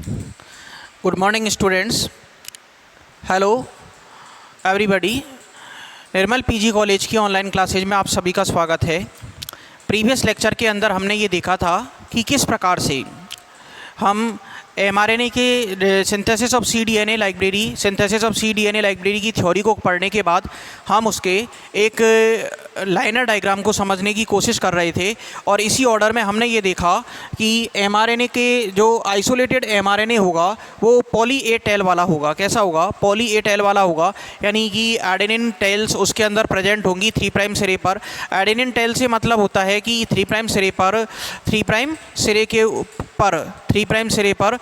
Good morning students. Hello everybody. Nirmal PG college की online classes में आप सभी का स्वागत है। प्रीवियस लेक्चर के अंदर हमने ये देखा था कि किस प्रकार से हम mRNA के सिंथेसिस ऑफ cDNA लाइब्रेरी की थ्योरी को पढ़ने के बाद हम उसके एक लाइनर डायग्राम को समझने की कोशिश कर रहे थे। और इसी ऑर्डर में हमने ये देखा कि mRNA के जो आइसोलेटेड mRNA होगा वो पॉली ए टेल वाला होगा। कैसा होगा? पॉली ए टेल वाला होगा, यानी कि एडेनिन टेल्स उसके अंदर प्रेजेंट होंगी 3' सिरे पर। एडेनिन टेल से मतलब होता है कि 3' सिरे पर 3' सिरे पर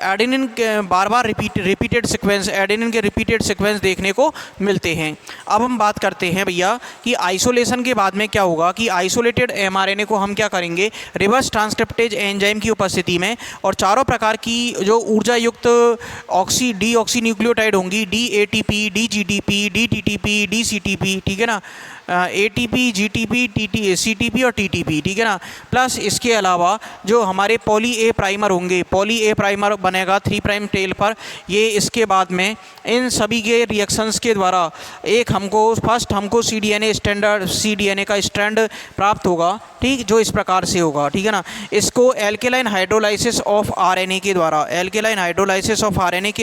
एडेनिन के बार बार रिपीटेड सीक्वेंस एडेनिन के रिपीटेड सीक्वेंस देखने को मिलते हैं। अब हम बात करते हैं भैया कि आइसोलेशन के बाद में क्या होगा कि आइसोलेटेड mRNA को हम क्या करेंगे, रिवर्स ट्रांसक्रिप्टेज एंजाइम की उपस्थिति में और चारों प्रकार की जो ऊर्जा युक्त डीऑक्सी न्यूक्लियोटाइड होंगी, DATP, DGDP, DTTP, DCTP, ठीक है ना, ATP, GTP, CTP और TTP, ठीक है ना। प्लस इसके अलावा जो हमारे पॉली ए प्राइमर होंगे, पॉली ए प्राइमर बनेगा 3' टेल पर। ये इसके बाद में इन सभी के रिएक्शंस के द्वारा एक फर्स्ट हमको cDNA का स्ट्रैंड प्राप्त होगा, ठीक, जो इस प्रकार से होगा, ठीक है ना। इसको एल्केलाइन हाइड्रोलाइसिस ऑफ RNA के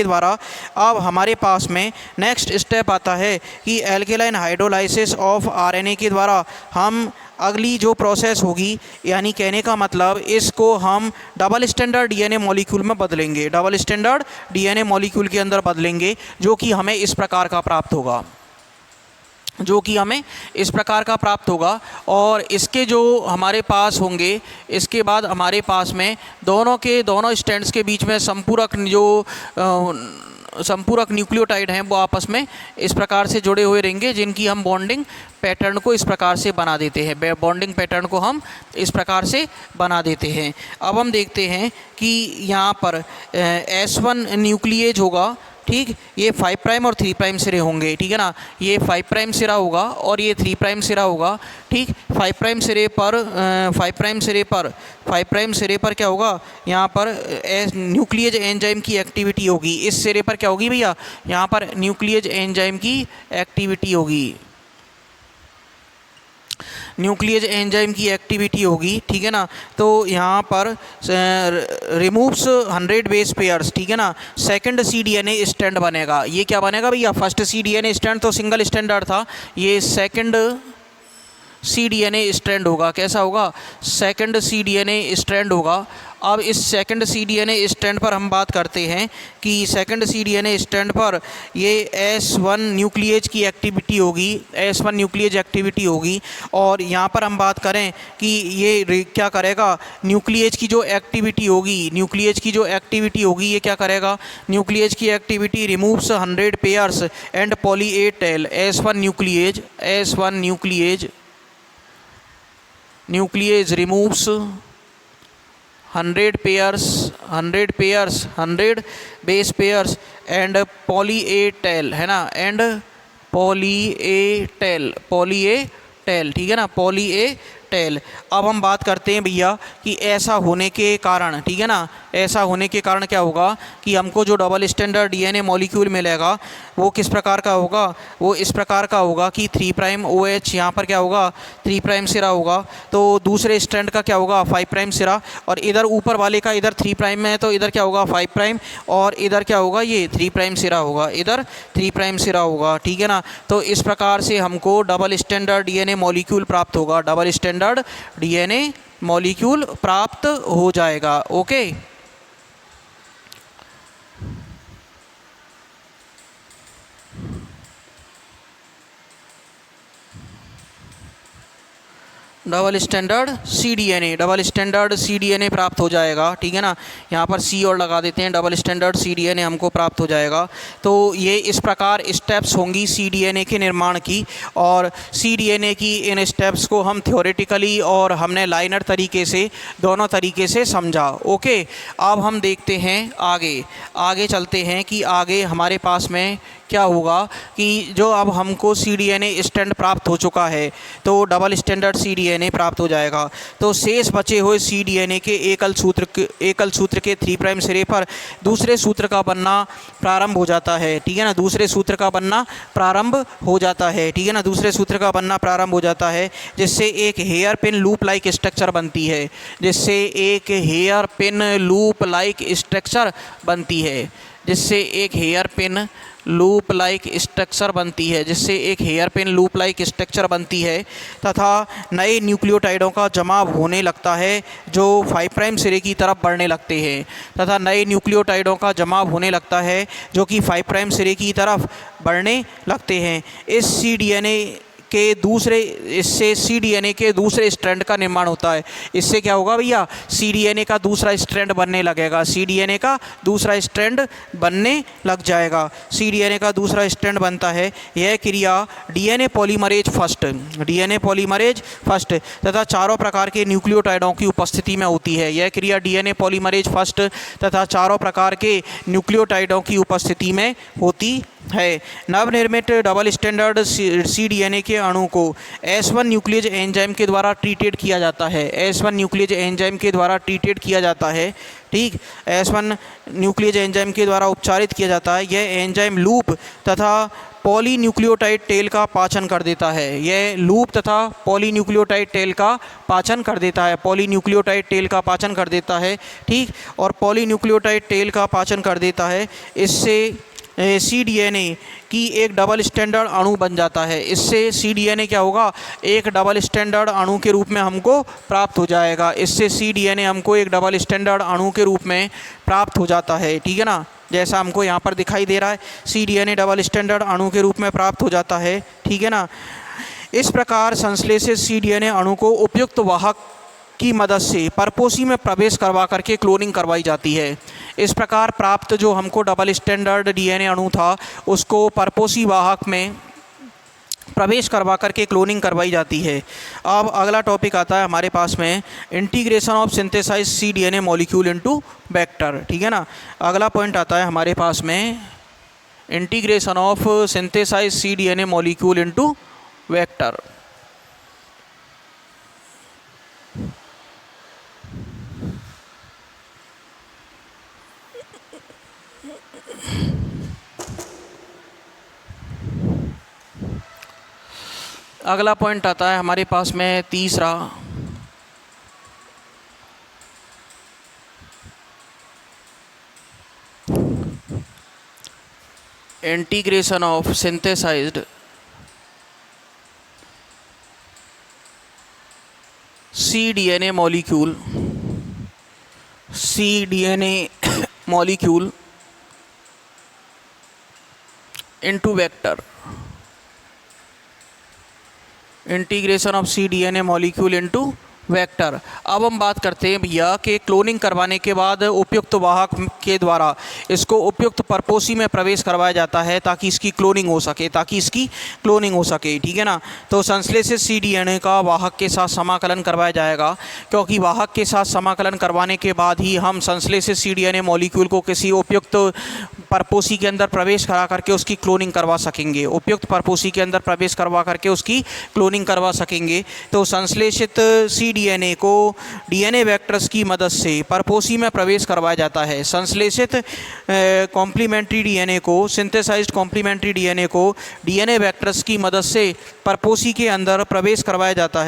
द्वारा अब हमारे पास में नेक्स्ट स्टेप आता है कि एल्केलाइन हाइड्रोलाइसिस ऑफ RNA के द्वारा हम अगली जो प्रोसेस होगी, यानी कहने का मतलब इसको हम डबल स्टैंडर्ड डीएनए मॉलिक्यूल में बदलेंगे, डबल स्टैंडर्ड डीएनए मॉलिक्यूल के अंदर बदलेंगे, जो कि हमें इस प्रकार का प्राप्त होगा। और इसके जो हमारे पास होंगे, इसके बाद हमारे पास में दोनों स्टैंड्स के बीच में संपूरक न्यूक्लियोटाइड हैं वो आपस में इस प्रकार से जुड़े हुए रहेंगे, जिनकी हम बॉन्डिंग पैटर्न को इस प्रकार से बना देते हैं। अब हम देखते हैं कि यहाँ पर S1 न्यूक्लिएज होगा, ठीक, ये 5' और 3' सिरे होंगे, ठीक है ना। ये 5' सिरा होगा और ये 3' सिरा होगा, ठीक। 5' सिरे पर क्या होगा, यहाँ पर न्यूक्लिएज एंजाइम की एक्टिविटी होगी। इस सिरे पर क्या होगी भैया, यहाँ पर न्यूक्लिएज एंजाइम की एक्टिविटी होगी, ठीक है ना। तो यहाँ पर रिमूव्स 100 बेस पेयर्स, ठीक है ना। सेकंड cDNA स्टैंड बनेगा। ये क्या बनेगा भैया, फर्स्ट cDNA स्टैंड तो सिंगल स्टैंडर्ड था, ये सेकंड cDNA स्ट्रैंड होगा। कैसा होगा? सेकंड cDNA स्ट्रैंड होगा। अब इस सेकंड cDNA स्ट्रैंड पर हम बात करते हैं कि सेकंड cDNA स्ट्रैंड पर ये S1 न्यूक्लिएज की एक्टिविटी होगी। और यहाँ पर हम बात करें कि ये क्या करेगा, न्यूक्लिएज की जो एक्टिविटी होगी ये क्या करेगा, न्यूक्लिएज की activity removes 100 pairs and poly A tail. S1 nuclease removes 100 base pairs and poly A tail, है ना, एंड पॉली ए टेल, ठीक है ना, पॉली ए टेल। अब हम बात करते हैं भैया कि ऐसा होने के कारण, ठीक है ना, ऐसा होने के कारण क्या होगा कि हमको जो डबल स्टैंडर्ड डीएनए मॉलिक्यूल मिलेगा वो किस प्रकार का होगा, वो इस प्रकार का होगा कि 3' OH यहाँ पर क्या होगा, 3' सिरा होगा। तो दूसरे स्टैंड का क्या होगा, 5' सिरा, और इधर ऊपर वाले का इधर 3' में है तो इधर क्या होगा 5', और इधर क्या होगा, ये 3' सिरा होगा, इधर 3' सिरा होगा, ठीक है ना। तो इस प्रकार से हमको डबल स्टैंडर्ड डीएनए मॉलिक्यूल प्राप्त होगा, डबल स्टैंडर्ड डीएनए मॉलिक्यूल प्राप्त हो जाएगा। ओके, डबल स्टैंडर्ड cDNA प्राप्त हो जाएगा, ठीक है ना। यहाँ पर C और लगा देते हैं, डबल स्टैंडर्ड cDNA हमको प्राप्त हो जाएगा। तो ये इस प्रकार स्टेप्स होंगी cDNA के निर्माण की, और cDNA की इन स्टेप्स को हम थ्योरेटिकली और हमने लाइनर तरीके से दोनों तरीके से समझा। ओके, अब हम देखते हैं आगे चलते हैं कि आगे हमारे पास में क्या होगा कि जो अब हमको cDNA स्टैंड प्राप्त हो चुका है, तो डबल स्टैंडर्ड cDNA cDNA प्राप्त हो जाएगा। तो शेष बचे हुए cDNA के एकल सूत्र के 3 प्राइम सिरे पर दूसरे सूत्र का बनना प्रारंभ हो जाता है, ठीक है ना, दूसरे सूत्र का बनना प्रारंभ हो जाता है, ठीक है ना, दूसरे सूत्र का बनना प्रारंभ हो जाता है, जिससे एक hair pin loop like structure बनती है, जिससे एक hair pin loop like structure बनती है, जिससे एक hair pin loop like structure बनती है, जिससे एक hair pin loop like structure बनती है तथा नए न्यूक्लियोटाइडों का जमाव होने लगता है जो 5 प्राइम सिरे की तरफ बढ़ने लगते हैं, तथा नए न्यूक्लियोटाइडों का जमाव होने लगता है जो कि 5 प्राइम सिरे की तरफ बढ़ने लगते हैं। इससे cDNA के दूसरे स्ट्रैंड का निर्माण होता है। इससे क्या होगा भैया, cDNA का दूसरा स्ट्रैंड बनने लगेगा, cDNA का दूसरा स्ट्रैंड बनने लग जाएगा, cDNA का दूसरा स्ट्रैंड बनता है। यह क्रिया DNA पॉलीमरेज फर्स्ट तथा चारों प्रकार के न्यूक्लियोटाइडों की उपस्थिति में होती है। यह क्रिया DNA पॉलीमरेज फर्स्ट तथा चारों प्रकार के न्यूक्लियोटाइडों की उपस्थिति में होती है। नवनिर्मित डबल स्टैंडर्ड cDNA के अणु को S1 न्यूक्लियस एंजाइम के द्वारा ट्रीटेड किया जाता है, S1 न्यूक्लियस एंजाइम के द्वारा ट्रीटेड किया जाता है, ठीक, S1 न्यूक्लियस एंजाइम के द्वारा उपचारित किया जाता है। यह एंजाइम लूप तथा पॉलीन्यूक्लियोटाइड टेल का पाचन कर देता है, यह लूप तथा पॉलीन्यूक्लियोटाइड टेल का पाचन कर देता है, पॉलीन्यूक्लियोटाइड टेल का पाचन कर देता है, ठीक, और पॉलीन्यूक्लियोटाइड टेल का पाचन कर देता है। इससे cDNA की एक डबल स्टैंडर्ड अणु बन जाता है। इससे cDNA क्या होगा, एक डबल स्टैंडर्ड अणु के रूप में हमको प्राप्त हो जाएगा। इससे cDNA हमको एक डबल स्टैंडर्ड अणु के रूप में प्राप्त हो जाता है, ठीक है ना, जैसा हमको यहाँ पर दिखाई दे रहा है, cDNA डबल स्टैंडर्ड अणु के रूप में प्राप्त हो जाता है, ठीक है ना। इस प्रकार संश्लेषित cDNA अणु को उपयुक्त वाहक की मदद से परपोषी में प्रवेश करवा करके क्लोनिंग करवाई जाती है। इस प्रकार प्राप्त जो हमको डबल स्टैंडर्ड DNA अणु था उसको परपोषी वाहक में प्रवेश करवा करके क्लोनिंग करवाई जाती है। अब अगला टॉपिक आता है हमारे पास में integration of synthesize cDNA molecule into vector, ठीक है ना। अगला पॉइंट आता है हमारे पास में integration of synthesize cDNA molecule into vector. अगला पॉइंट आता है हमारे पास में तीसरा, integration of synthesized cDNA molecule into vector, integration of cDNA molecule into vector. अब हम बात करते हैं भैया कि क्लोनिंग करवाने के बाद उपयुक्त वाहक के द्वारा इसको उपयुक्त परपोषी में प्रवेश करवाया जाता है ताकि इसकी क्लोनिंग हो सके, ठीक है ना। तो संश्लेषित cDNA का वाहक के साथ समाकलन करवाया जाएगा, क्योंकि वाहक के साथ समाकलन करवाने के बाद ही हम संश्लेषित cDNA मॉलिक्यूल को किसी उपयुक्त परपोषी के अंदर प्रवेश करा करके उसकी क्लोनिंग करवा सकेंगे, उपयुक्त परपोषी के अंदर प्रवेश करवा करके उसकी क्लोनिंग करवा सकेंगे। तो संश्लेषित cDNA को DNA वेक्टर्स की मदद से परपोषी में प्रवेश करवाया जाता है। संश्लेषित कॉम्प्लीमेंट्री DNA को, सिंथेसाइज्ड कॉम्प्लीमेंट्री DNA को DNA वेक्टर्स की मदद से परपोषी के अंदर प्रवेश करवाया जाता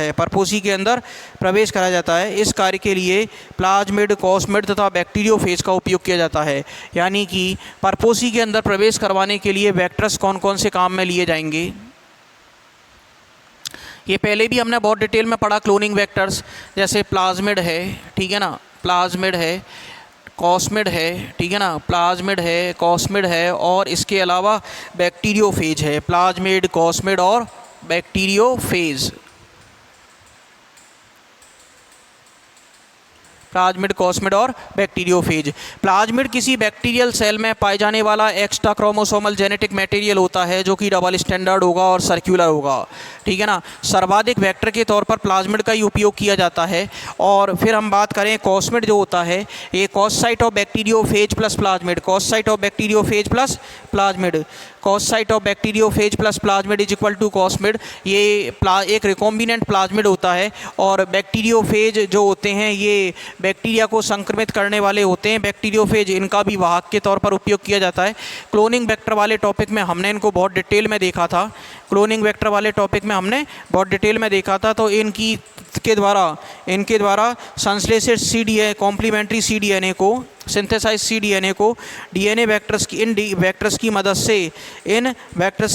है, इस कार्य के लिए प्लाज्मिड, कॉस्मिड तथा बैक्टीरियोफेज का उपयोग किया जाता है। यानी कि परपोषी के अंदर प्रवेश करवाने के लिए वेक्टर्स कौन कौन से काम में लिए जाएंगे, ये पहले भी हमने बहुत डिटेल में पढ़ा। क्लोनिंग वेक्टर्स जैसे प्लाज्मिड है, ठीक है ना, प्लाज्मिड है, कॉस्मिड है, ठीक है ना, प्लाज्मिड है, कॉस्मिड है, और इसके अलावा बैक्टीरियोफेज है, प्लाज्मिड, कॉस्मिड और बैक्टीरियोफेज। प्लाज्मिड, कॉस्मिड और बैक्टीरियोफेज। प्लाज्मिड किसी बैक्टीरियल सेल में पाए जाने वाला एक्स्ट्रा क्रोमोसोमल जेनेटिक मटेरियल होता है जो कि डबल स्टैंडर्ड होगा और सर्कुलर होगा, ठीक है ना। सर्वाधिक वेक्टर के तौर पर प्लाज्मिड का ही उपयोग किया जाता है। और फिर हम बात करें कॉस्मिड जो होता है, ये cos site of bacteriophage plus plasmid, cos site of bacteriophage plus plasmid, cos site of bacteriophage plus plasmid is equal to cosmid. ये एक रिकॉम्बिनेंट प्लाज्मिड होता है। और बैक्टीरियोफेज जो होते हैं ये बैक्टीरिया को संक्रमित करने वाले होते हैं। बैक्टीरियोफेज इनका भी वाहक के तौर पर उपयोग किया जाता है। क्लोनिंग वेक्टर वाले टॉपिक में हमने इनको बहुत डिटेल में देखा था, क्लोनिंग वेक्टर वाले टॉपिक में हमने बहुत डिटेल में देखा था। तो इनके द्वारा संश्लेषित सीडीए कॉम्प्लीमेंट्री सीडीएनए को, सिंथेसाइज सीडीएनए को डीएनए वेक्टर्स की, इन वेक्टर्स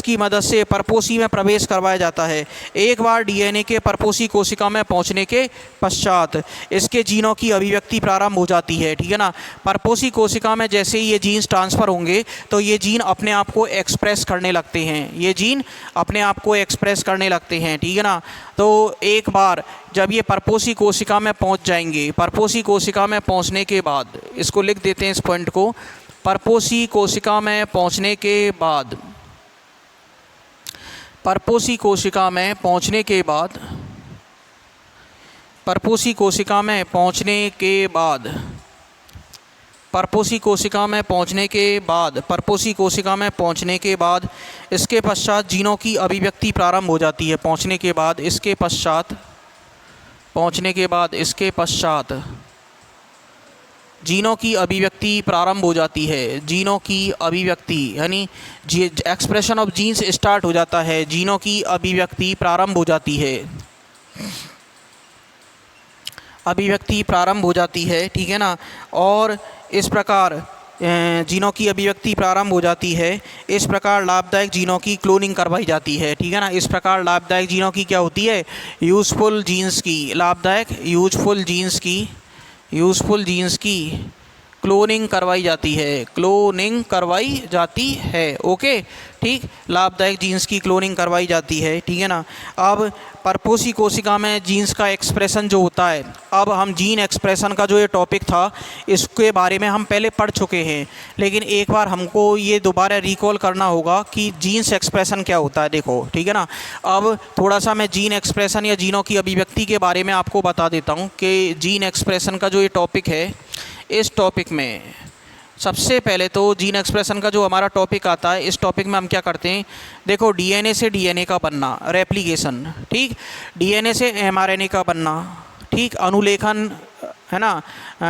की मदद से परपोसी में प्रवेश करवाया जाता है। एक बार डीएनए के परपोसी कोशिका में पहुंचने के पश्चात इसके जीनों की अभिव्यक्ति प्रारंभ हो जाती है, ठीक है ना। परपोसी कोशिका में जैसे ही ये जीन्स ट्रांसफ़र होंगे तो ये जीन अपने आप को एक्सप्रेस करने लगते हैं, ये जीन अपने आप को एक्सप्रेस करने लगते हैं, ठीक है ना। तो एक बार जब ये परपोसी कोशिका में पहुंच जाएंगे, परपोसी कोशिका में पहुंचने के बाद, इसको लिख देते हैं इस पॉइंट को, परपोसी कोशिका में पहुंचने के बाद, परपोसी कोशिका में पहुंचने के बाद, परपोसी कोशिका में पहुंचने के बाद, परपोसी कोशिका में पहुंचने के बाद, परपोसी कोशिका में पहुंचने के बाद इसके पश्चात जीनों की अभिव्यक्ति प्रारंभ हो जाती है। पहुंचने के बाद इसके पश्चात जीनों की अभिव्यक्ति प्रारंभ हो जाती है। जीनों की अभिव्यक्ति यानी एक्सप्रेशन ऑफ जीन्स स्टार्ट हो जाता है, जीनों की अभिव्यक्ति प्रारंभ हो जाती है, अभिव्यक्ति प्रारंभ हो जाती है, ठीक है ना। और इस प्रकार जीनों की अभिव्यक्ति प्रारंभ हो जाती है। इस प्रकार लाभदायक जीनों की क्लोनिंग करवाई जाती है, ठीक है ना। इस प्रकार लाभदायक जीनों की क्या होती है, यूज़फुल जीन्स की, लाभदायक यूज़फुल जीन्स की क्लोनिंग करवाई जाती है, क्लोनिंग करवाई जाती है, ओके, ठीक। लाभदायक जीन्स की क्लोनिंग करवाई जाती है, ठीक है ना। अब परपोसी कोशिका में जीन्स का एक्सप्रेशन जो होता है, अब हम जीन एक्सप्रेशन का जो ये टॉपिक था इसके बारे में हम पहले पढ़ चुके हैं, लेकिन एक बार हमको ये दोबारा रिकॉल करना होगा कि जीन्स एक्सप्रेशन क्या होता है। देखो, ठीक है ना। अब थोड़ा सा मैं जीन एक्सप्रेशन या जीनों की अभिव्यक्ति के बारे में आपको बता देता हूँ कि जीन एक्सप्रेशन का जो ये टॉपिक है, इस टॉपिक में सबसे पहले तो जीन एक्सप्रेशन का जो हमारा टॉपिक आता है, इस टॉपिक में हम क्या करते हैं, देखो डीएनए से डीएनए का बनना, रेप्लिकेशन, ठीक, डीएनए से एमआरएनए का बनना, ठीक, अनुलेखन, है ना,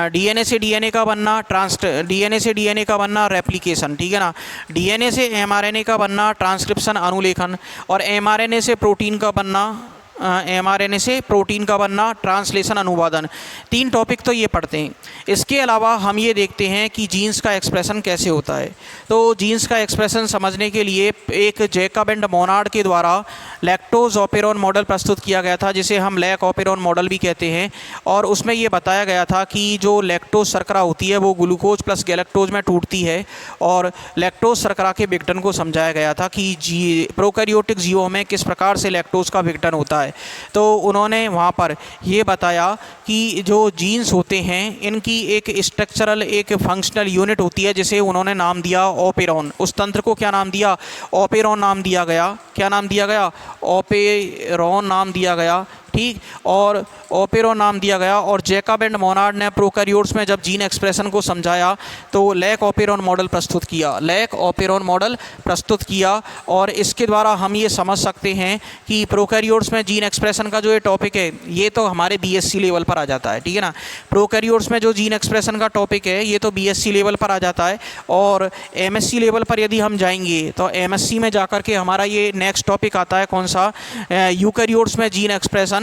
डीएनए से डीएनए का बनना, डीएनए से डीएनए का बनना, रेप्लिकेशन, ठीक है ना, डीएनए से एमआरएनए का बनना, ट्रांसक्रिप्शन, अनुलेखन, और एमआरएनए से प्रोटीन का बनना, एमआरएनए से प्रोटीन का बनना, ट्रांसलेशन, अनुवादन। 3 टॉपिक तो ये पढ़ते हैं। इसके अलावा हम ये देखते हैं कि जीन्स का एक्सप्रेशन कैसे होता है। तो जीन्स का एक्सप्रेशन समझने के लिए एक जैकब एंड मोनार्ड के द्वारा लैक्टोज ऑपेरॉन मॉडल प्रस्तुत किया गया था, जिसे हम लैक ऑपेरॉन मॉडल भी कहते हैं। और उसमें ये बताया गया था कि जो लैक्टोज शर्करा होती है वो ग्लूकोज प्लस गैलेक्टोज में टूटती है, और लैक्टोज शर्करा के विघटन को समझाया गया था कि प्रोकैरियोटिक जीवों में किस प्रकार से लैक्टोज का विघटन होता है। तो उन्होंने वहाँ पर ये बताया कि जो जीन्स होते हैं इनकी एक स्ट्रक्चरल, एक फंक्शनल यूनिट होती है जिसे उन्होंने नाम दिया ऑपेरॉन। उस तंत्र को क्या नाम दिया, ऑपेरॉन नाम दिया गया। क्या नाम दिया गया, ऑपेरॉन नाम दिया गया, ठीक, और ऑपेरॉन नाम दिया गया। और जैकब एंड मोनार्ड ने प्रोकैरियोट्स में जब जीन एक्सप्रेशन को समझाया तो लैक ऑपेरॉन मॉडल प्रस्तुत किया, लैक ऑपेरॉन मॉडल प्रस्तुत किया। और इसके द्वारा हम ये समझ सकते हैं कि प्रोकैरियोट्स में जीन एक्सप्रेशन का जो ये टॉपिक है ये तो हमारे बीएससी लेवल पर आ जाता है, ठीक है ना। प्रोकैरियोट्स में जो जीन एक्सप्रेशन का टॉपिक है ये तो बीएससी लेवल पर आ जाता है। और एमएससी लेवल पर यदि हम जाएंगे तो एमएससी में जाकर के हमारा ये नेक्स्ट टॉपिक आता है, कौन सा, यूकैरियोट्स में जीन एक्सप्रेशन,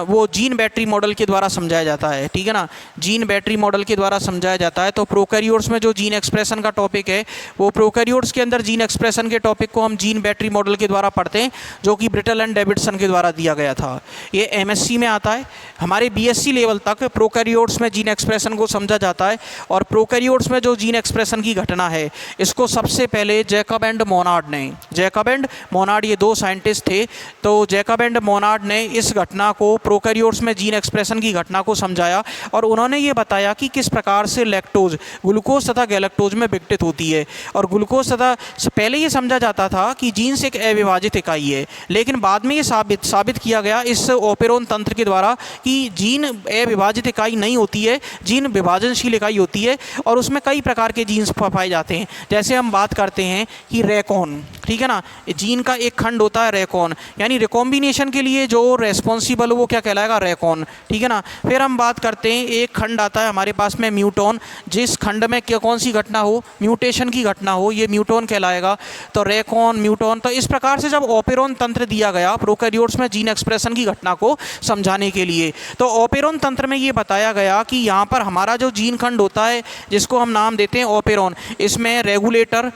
वो जीन बैटरी मॉडल के द्वारा समझाया जाता है, ठीक है ना, जीन बैटरी मॉडल के द्वारा समझाया जाता है। तो प्रोकैरियोट्स में जो जीन एक्सप्रेशन का टॉपिक है वो प्रोकैरियोट्स के अंदर जीन एक्सप्रेशन के टॉपिक को हम जीन बैटरी मॉडल के द्वारा पढ़ते हैं, जो कि ब्रिटल एंड डेविडसन के द्वारा दिया गया था। ये एमएससी में आता है। हमारे बीएससी लेवल तक प्रोकैरियोट्स में जीन एक्सप्रेशन को समझा जाता है। और प्रोकैरियोट्स में जो जीन एक्सप्रेशन की घटना है इसको सबसे पहले जैकब एंड मोनार्ड ने, जैकब एंड मोनार्ड ये 2 साइंटिस्ट थे। तो जैकब एंड मोनार्ड ने इस इस घटना को, प्रोकैरियोट्स में जीन एक्सप्रेशन की घटना को समझाया और उन्होंने ये बताया कि किस प्रकार से लैक्टोज ग्लूकोज तथा गैलेक्टोज में विघटित होती है। और ग्लूकोज तथा पहले ये समझा जाता था कि जीन्स एक अविभाजित इकाई है, लेकिन बाद में ये साबित किया गया इस ओपेरोन तंत्र के द्वारा कि जीन अविभाजित इकाई नहीं होती है, जीन विभाजनशील इकाई होती है और उसमें कई प्रकार के जीन्स पाए जाते हैं। जैसे हम बात करते हैं कि रेकॉन, ठीक है ना, जीन का एक खंड होता है रेकॉन, यानी रिकॉम्बिनेशन के लिए जो रेस्पॉन्सिबल हो वो क्या कहलाएगा, रेकॉन, ठीक है ना। फिर हम बात करते हैं एक खंड आता है हमारे पास में म्यूटॉन, जिस खंड में कौन सी घटना हो, म्यूटेशन की घटना हो, ये म्यूटॉन कहलाएगा। तो रेकॉन, म्यूटॉन, तो इस प्रकार से जब ओपेरोन तंत्र दिया गया प्रोकैरियोट्स में जीन एक्सप्रेशन की घटना को समझाने के लिए, तो ओपेरोन तंत्र में ये बताया गया कि यहाँ पर हमारा जो जीन खंड होता है जिसको हम नाम देते हैं ओपेरोन, इसमें रेगुलेटर,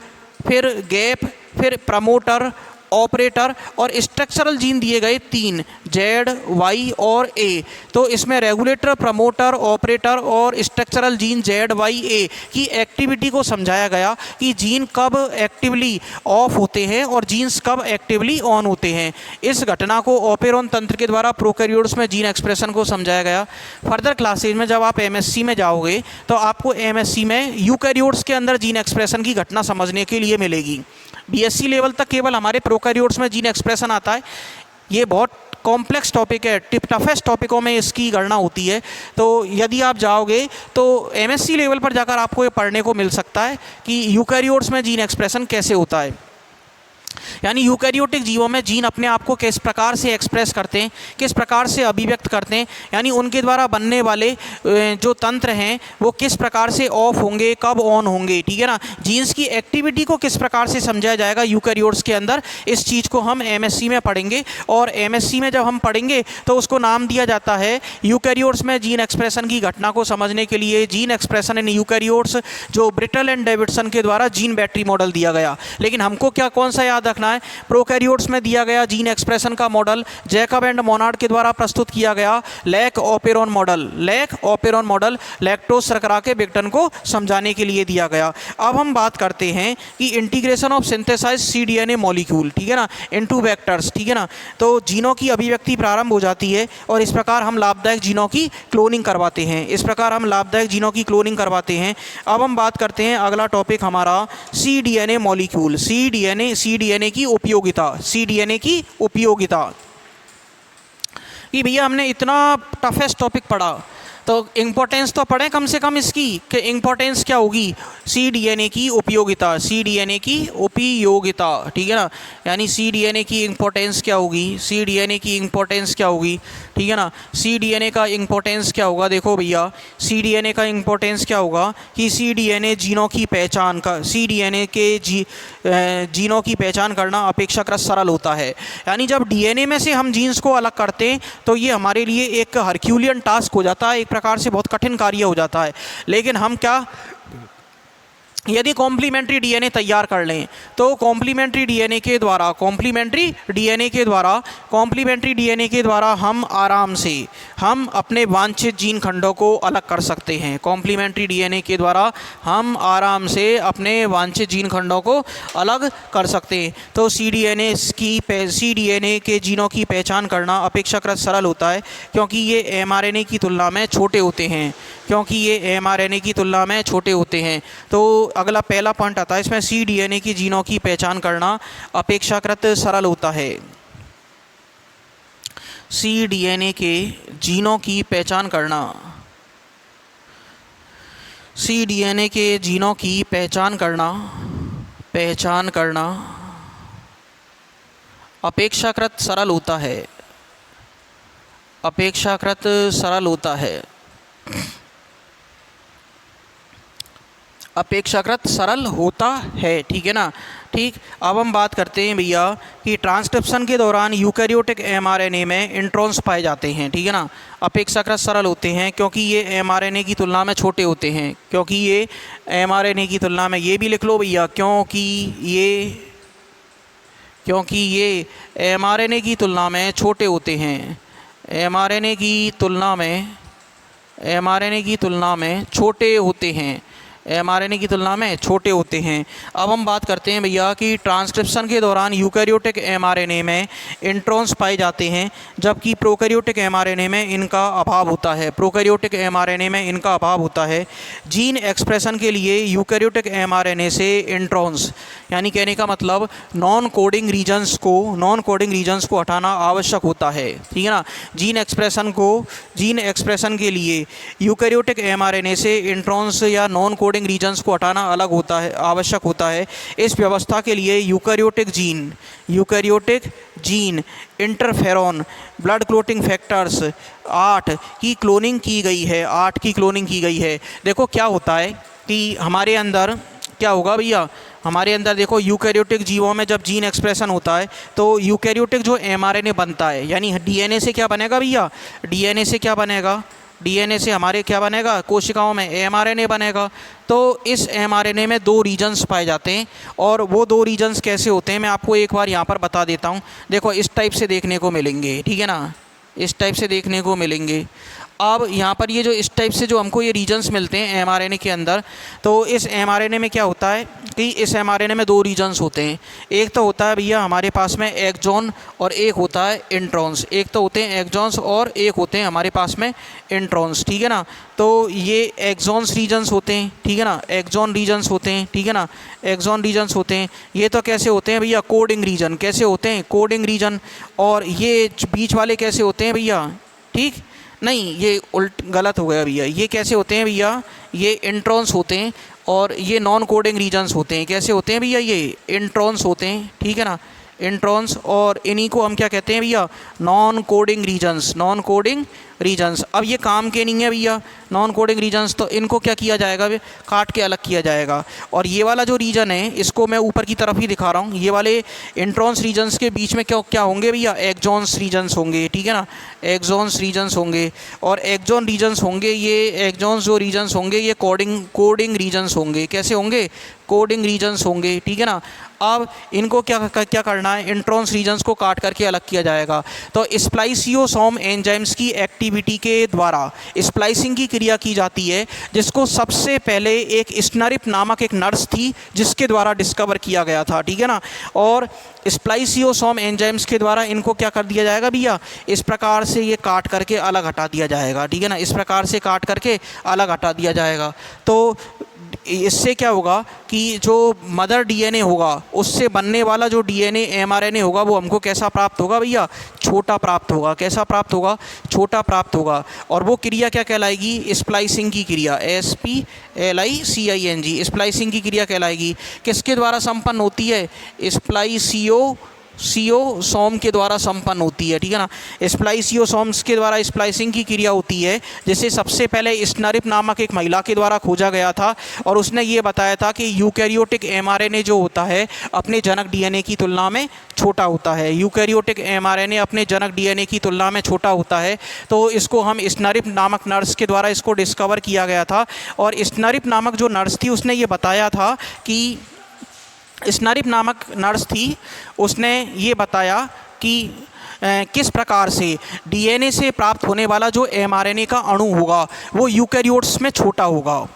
फिर गैप, फिर प्रमोटर, ऑपरेटर और स्ट्रक्चरल जीन दिए गए 3, जेड, वाई और ए। तो इसमें रेगुलेटर, प्रमोटर, ऑपरेटर और स्ट्रक्चरल जीन जेड, वाई, ए की एक्टिविटी को समझाया गया कि जीन कब एक्टिवली ऑफ होते हैं और जीन्स कब एक्टिवली ऑन होते हैं। इस घटना को ओपेरोन तंत्र के द्वारा प्रोकैरियोट्स में जीन एक्सप्रेशन को समझाया गया। फर्दर क्लासेज में जब आप एमएससी में जाओगे तो आपको एमएससी में यूकैरियोट्स के अंदर जीन एक्सप्रेशन की घटना समझने के लिए मिलेगी। बीएससी लेवल तक केवल हमारे प्रोकैरियोट्स में जीन एक्सप्रेशन आता है। ये बहुत कॉम्प्लेक्स टॉपिक है, टफेस्ट टॉपिकों में इसकी गणना होती है। तो यदि आप जाओगे तो एमएससी लेवल पर जाकर आपको ये पढ़ने को मिल सकता है कि यूकैरियोट्स में जीन एक्सप्रेशन कैसे होता है, यानी यूकैरियोटिक जीवों में जीन अपने आप को किस प्रकार से एक्सप्रेस करते हैं, किस प्रकार से अभिव्यक्त करते हैं, यानी उनके द्वारा बनने वाले जो तंत्र हैं वो किस प्रकार से ऑफ होंगे, कब ऑन होंगे, ठीक है ना। जीन्स की एक्टिविटी को किस प्रकार से समझाया जाएगा यूकैरियोट्स के अंदर, इस चीज़ को हम एमएससी में पढ़ेंगे। और एमएससी में जब हम पढ़ेंगे तो उसको नाम दिया जाता है यूकैरियोट्स में जीन एक्सप्रेशन की घटना को समझने के लिए जीन एक्सप्रेशन इन यूकैरियोट्स, जो ब्रिटल एंड डेविडसन के द्वारा जीन बैटरी मॉडल दिया गया। लेकिन हमको क्या कौन सा याद रखना है, प्रोकैरियोट्स में दिया गया जीन एक्सप्रेशन का मॉडल जैकब एंड मोनार्ड के द्वारा प्रस्तुत किया गया lac operon model, lac operon model lactose शर्करा के विघटन को समझाने के लिए दिया गया। अब हम बात करते हैं कि integration of synthesize cDNA molecule, ठीक है ना, इनटू वेक्टर्स, ठीक है ना। तो जीनों की अभिव्यक्ति प्रारंभ हो जाती है और इस प्रकार हम लाभदायक जीनों की क्लोनिंग करवाते हैं, इस प्रकार हम लाभदायक जीनों की क्लोनिंग करवाते हैं। अब हम बात करते हैं अगला टॉपिक हमारा cDNA मॉलिक्यूल, cDNA की उपयोगिता, cDNA की उपयोगिता। कि भैया हमने इतना टफेस्ट टॉपिक पढ़ा तो इम्पोर्टेंस तो पढ़ें कम से कम इसकी, कि इम्पोर्टेंस क्या होगी, cDNA की उपयोगिता, cDNA की उपयोगिता, ठीक है ना। यानी cDNA की इम्पोर्टेंस क्या होगी, cDNA की इम्पोर्टेंस क्या होगी, ठीक है ना। cDNA का इम्पोर्टेंस क्या होगा, देखो भैया cDNA का इम्पोर्टेंस क्या होगा कि cDNA जीनों की पहचान का, cDNA के जीनों की पहचान करना अपेक्षाकृत सरल होता है। यानी जब DNA में से हम जीन्स को अलग करते हैं तो ये हमारे लिए एक हरक्यूलियन टास्क हो जाता है, एक प्रकार से बहुत कठिन कार्य हो जाता है। लेकिन हम क्या, यदि कॉम्प्लीमेंट्री डीएनए तैयार कर लें तो कॉम्प्लीमेंट्री डीएनए के द्वारा हम आराम से हम अपने वांछित जीन खंडों को अलग कर सकते हैं। कॉम्प्लीमेंट्री डीएनए के द्वारा हम आराम से अपने वांछित जीन खंडों को अलग कर सकते हैं। तो cDNA के जीनों की पहचान करना अपेक्षाकृत सरल होता है क्योंकि ये mRNA की तुलना में छोटे होते हैं, तो अगला पहला पॉइंट आता है इसमें cDNA की जीनों की पहचान करना अपेक्षाकृत सरल होता है। cDNA के जीनों की पहचान करना, cDNA के जीनों की पहचान करना अपेक्षाकृत सरल होता है, ठीक है ना। ठीक, अब हम बात करते हैं भैया कि ट्रांसक्रिप्शन के दौरान यूकैरियोटिक mRNA में इंट्रॉन्स पाए जाते हैं, ठीक है ना, अपेक्षाकृत सरल होते हैं क्योंकि ये mRNA की तुलना में छोटे होते हैं, ये भी लिख लो भैया, क्योंकि ये mRNA की तुलना में छोटे होते हैं, mRNA की तुलना में छोटे होते हैं। एमआरएनए की तुलना में छोटे होते हैं। अब हम बात करते हैं भैया कि ट्रांसक्रिप्शन के दौरान यूकैरियोटिक एमआरएनए में इंट्रॉन्स पाए जाते हैं, जबकि प्रोकैरियोटिक एमआरएनए में इनका अभाव होता है। प्रोकैरियोटिक एमआरएनए में इनका अभाव होता है। जीन एक्सप्रेशन के लिए यूकैरियोटिक एमआरएनए से इंट्रॉन्स, यानी कहने का मतलब नॉन कोडिंग रीजन्स को हटाना आवश्यक होता है, ठीक है ना। जीन एक्सप्रेशन के लिए यूकैरियोटिक एमआरएनए से इंट्रॉन्स या नॉन कोडिंग रीजन्स को हटाना आवश्यक होता है। इस व्यवस्था के लिए eukaryotic gene interferon blood clotting factors 8 की क्लोनिंग की गई है। देखो क्या होता है कि हमारे अंदर क्या होगा भैया, हमारे अंदर देखो यूकैरियोटिक जीवों में जब जीन एक्सप्रेशन होता है तो यूकैरियोटिक जो एमआरएनए बनता है, यानी डीएनए से क्या बनेगा भैया, डीएनए से हमारे क्या बनेगा, कोशिकाओं में एमआरएनए बनेगा। तो इस एमआरएनए में 2 रीजन्स पाए जाते हैं, और वो 2 रीजन्स कैसे होते हैं मैं आपको एक बार यहाँ पर बता देता हूँ। देखो इस टाइप से देखने को मिलेंगे, ठीक है ना, इस टाइप से देखने को मिलेंगे। अब यहाँ पर ये जो इस टाइप से जो हमको ये रीजन्स मिलते हैं एमआरएनए के अंदर, तो इस एमआरएनए में क्या होता है कि इस एमआरएनए में 2 रीजन्स होते हैं। एक तो होता है भैया हमारे पास में एक्सॉन और एक होता है इंट्रॉन्स। एक तो होते हैं एक्सॉन्स और एक होते हैं हमारे पास में इंट्रॉन्स, ठीक है ना। तो ये एक्सॉन्स रीजन्स होते हैं, ठीक है ना, एक्सॉन रीजन्स होते हैं, ठीक है ना, एक्सॉन रीजन्स होते हैं। ये तो कैसे होते हैं भैया, कोडिंग रीजन कैसे होते हैं, कोडिंग रीजन। और ये बीच वाले कैसे होते हैं भैया, ठीक नहीं, ये गलत हो गया भैया। ये कैसे होते हैं भैया, ये इंट्रॉन्स होते हैं, और ये नॉन कोडिंग रीजन्स होते हैं। कैसे होते हैं भैया, ये इंट्रॉन्स होते हैं, ठीक है ना, इंट्रॉन्स। और इन्हीं को हम क्या कहते हैं भैया, नॉन कोडिंग रीजन्स। अब ये काम के नहीं है भैया नॉन कोडिंग रीजन्स, तो इनको क्या किया जाएगा, काट के अलग किया जाएगा। और ये वाला जो रीजन है इसको मैं ऊपर की तरफ ही दिखा रहा हूँ। ये वाले इंट्रॉन्स रीजन्स के बीच में क्या होंगे भैया, एक्सॉन्स रीजन्स होंगे, ठीक है ना, एक्सॉन्स रीजन्स होंगे। और एक्सॉन रीजन्स होंगे, ये एक्सॉन्स जो रीजन्स होंगे ये कोडिंग रीजन्स होंगे। कैसे होंगे, कोडिंग रीजन्स होंगे, ठीक है ना। अब इनको क्या करना है, इंट्रॉन्स रीजन्स को काट करके अलग किया जाएगा। तो स्प्लाइसियोसोम एंजाइम्स की एक्टिविटी के द्वारा स्प्लाइसिंग की क्रिया की जाती है, जिसको सबसे पहले एक स्नरिप नामक एक नर्स थी जिसके द्वारा डिस्कवर किया गया था, ठीक है ना। और स्प्लाइसियोसोम एंजाइम्स के द्वारा इनको क्या कर दिया जाएगा भैया, इस प्रकार से ये काट करके अलग हटा दिया जाएगा, ठीक है ना, इस प्रकार से काट करके अलग हटा दिया जाएगा। तो इससे क्या होगा कि जो मदर डीएनए होगा उससे बनने वाला जो डीएनए एमआरएनए होगा वो हमको कैसा प्राप्त होगा भैया, छोटा प्राप्त होगा। कैसा प्राप्त होगा, छोटा प्राप्त होगा। और वो क्रिया क्या कहलाएगी, स्प्लाइसिंग की क्रिया, SPLICING, स्प्लाइसिंग की क्रिया कहलाएगी। किसके द्वारा संपन्न होती है, स्प्लाइसियोसोम के द्वारा संपन्न होती है, ठीक है ना। स्प्लाइसियोसोम्स के द्वारा स्प्लाइसिंग की क्रिया होती है, जिसे सबसे पहले स्नरिप नामक एक महिला के द्वारा खोजा गया था, और उसने ये बताया था कि यूकैरियोटिक एमआरएनए जो होता है अपने जनक डीएनए की तुलना में छोटा होता है। यूकैरियोटिक एमआरएनए अपने जनक डीएनए की तुलना में छोटा होता है। तो इसको हम स्नरिप नामक नर्स के द्वारा इसको डिस्कवर किया गया था। और स्नरिप नामक जो नर्स थी उसने ये बताया था कि स्नरिप नामक नर्स थी, उसने ये बताया कि किस प्रकार से डीएनए से प्राप्त होने वाला जो एमआरएनए का अणु होगा वो यूकैरियोट्स में छोटा होगा।